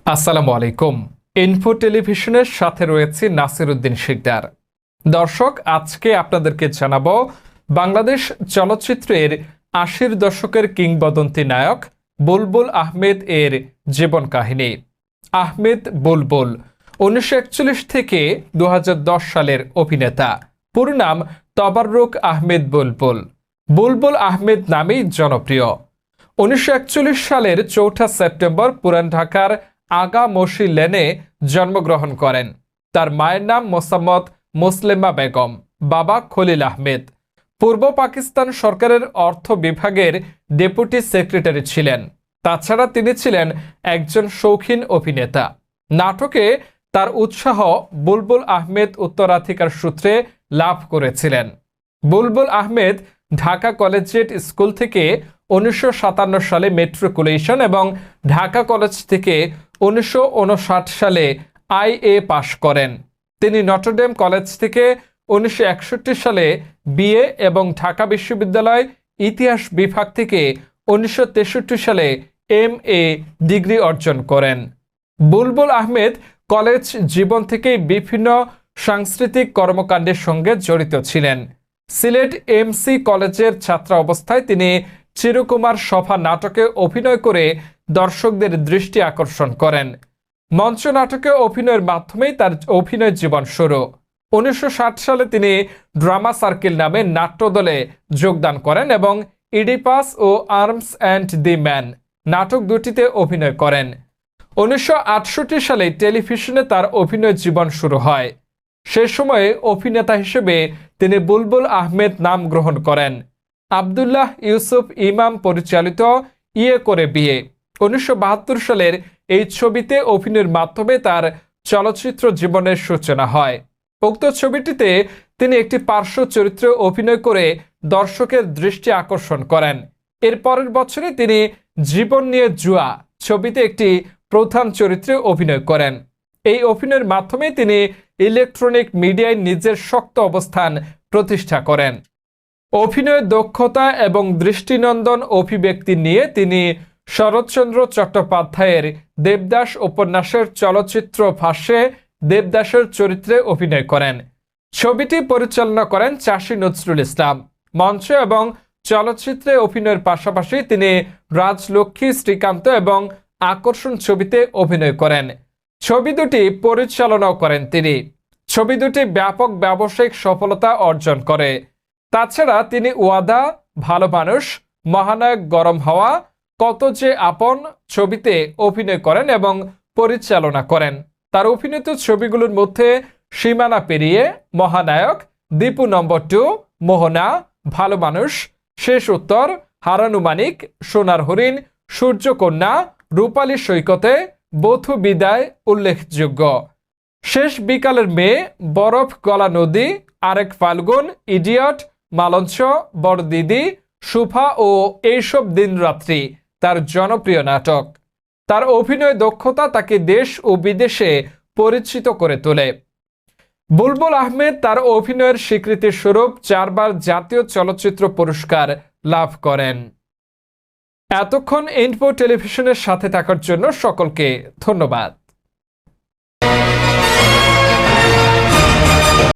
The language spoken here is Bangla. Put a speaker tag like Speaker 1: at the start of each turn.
Speaker 1: আসসালামু আলাইকুম। ইনফো টেলিভিশনের সাথে রয়েছে নাসির উদ্দিন শিকদার। দর্শক, আজকে আপনাদেরকে জানাবো বাংলাদেশ চলচ্চিত্রের ৮০-র দশকের কিংবদন্তি নায়ক বুলবুল আহমেদ এর জীবন কাহিনী। আহমেদ বুলবুল ১৯৪১ থেকে ২০১০ সালের অভিনেতা। পুরো নাম তবাররুক আহমেদ বুলবুল। বুলবুল আহমেদ নামেই জনপ্রিয়। ১৯৪১ সালের ৪ সেপ্টেম্বর পুরান ঢাকার আগা মসি লেনে জন্মগ্রহণ করেন। তার মায়ের নাম মোসাম্মদ মুসলেমা বেগম, বাবা খলিল আহমেদ। পূর্ব পাকিস্তান সরকারের অর্থ বিভাগের ডেপুটি সেক্রেটারি ছিলেন। তাছাড়া তিনি ছিলেন একজন শৌখিন অভিনেতা। নাটকে তার উৎসাহ বুলবুল আহমেদ উত্তরাধিকার সূত্রে লাভ করেছিলেন। বুলবুল আহমেদ ঢাকা কলেজিয়েট স্কুল থেকে ১৯৫৭ সালে মেট্রিকুলেশন এবং ঢাকা কলেজ থেকে ১৯৫৯ সালে আইএ পাশ করেন। তিনি নটরডেম কলেজ থেকে ১৯৬১ সালে বিএ এবং ঢাকা বিশ্ববিদ্যালয় ইতিহাস বিভাগ থেকে ১৯৬৩ সালে এমএ ডিগ্রি অর্জন করেন। বুলবুল আহমেদ কলেজ জীবন থেকেই বিভিন্ন সাংস্কৃতিক কর্মকাণ্ডের সঙ্গে জড়িত ছিলেন। সিলেট এমসি কলেজের ছাত্র অবস্থায় তিনি চিরকুমার সভা নাটকে অভিনয় করে দর্শকদের দৃষ্টি আকর্ষণ করেন। মঞ্চ নাটকে অভিনয়ের মাধ্যমেই তার অভিনয় জীবন শুরু। ১৯৬০ সালে তিনি ড্রামা সার্কেল নামে নাট্যদলে যোগদান করেন এবং ইডিপাস ও আর্মস অ্যান্ড দি ম্যান নাটক দুটিতে অভিনয় করেন। ১৯৬৮ সালে টেলিভিশনে তার অভিনয় জীবন শুরু হয়। সে সময়ে অভিনেতা হিসেবে তিনি বুলবুল আহমেদ নাম গ্রহণ করেন। আব্দুল্লাহ ইউসুফ ইমাম পরিচালিত ইয়ে করে বিয়ে ১৯৭২ সালের এই ছবিতে অভিনয়ের মাধ্যমে তার চলচ্চিত্র জীবনের সূচনা হয়। উক্ত ছবিটিতে তিনি একটি পার্শ্ব চরিত্রে অভিনয় করে দর্শকের দৃষ্টি আকর্ষণ করেন। এর পরের বছরে তিনি জীবন নিয়ে জুয়া ছবিতে একটি প্রধান চরিত্রে অভিনয় করেন। এই অভিনয়ের মাধ্যমে তিনি ইলেকট্রনিক মিডিয়ায় নিজের শক্ত অবস্থান প্রতিষ্ঠা করেন। অভিনয়ের দক্ষতা এবং দৃষ্টিনন্দন অভিব্যক্তি নিয়ে তিনি শরৎচন্দ্র চট্টোপাধ্যায়ের দেবদাস উপন্যাসের চলচ্চিত্র ভাষ্যে দেবদাসের চরিত্রে অভিনয় করেন। ছবিটি পরিচালনা করেন চাষী নজরুল ইসলাম। মঞ্চ এবং চলচ্চিত্রে অভিনয়ের পাশাপাশি তিনি রাজলক্ষ্মী, শ্রীকান্ত এবং আকর্ষণ ছবিতে অভিনয় করেন। ছবি দুটি পরিচালনাও করেন তিনি। ছবি দুটি ব্যাপক ব্যবসায়িক সফলতা অর্জন করে। তাছাড়া তিনি ওয়াদা, ভালো মানুষ, মহানায়ক, গরম হাওয়া, কত যে আপন ছবিতে অভিনয় করেন এবং পরিচালনা করেন। তার অভিনীত ছবিগুলোর মধ্যে সীমানা পেরিয়ে, মহানায়ক, দীপু নম্বর 2, মোহনা, ভালো মানুষ, শেষ উত্তর, হারানুমানিক, সোনার হরিণ, সূর্যকন্যা, রূপালী সৈকতে, বধূ বিদায় উল্লেখযোগ্য। শেষ বিকালের মেয়ে, বরফ গলা নদী, আরেক ফাল্গুন, ইডিয়ট, মালঞ্চ, বড় দিদি, সুফা ও এইসব দিনরাত্রি তার জনপ্রিয় নাটক। তার অভিনয় দক্ষতা তাকে দেশ ও বিদেশে পরিচিত করে তোলে। বুলবুল আহমেদ তার অভিনয়ের স্বীকৃতি স্বরূপ 4 বার জাতীয় চলচ্চিত্র পুরস্কার লাভ করেন। এতক্ষণ ইনফো টেলিভিশনের সাথে থাকার জন্য সকলকে ধন্যবাদ।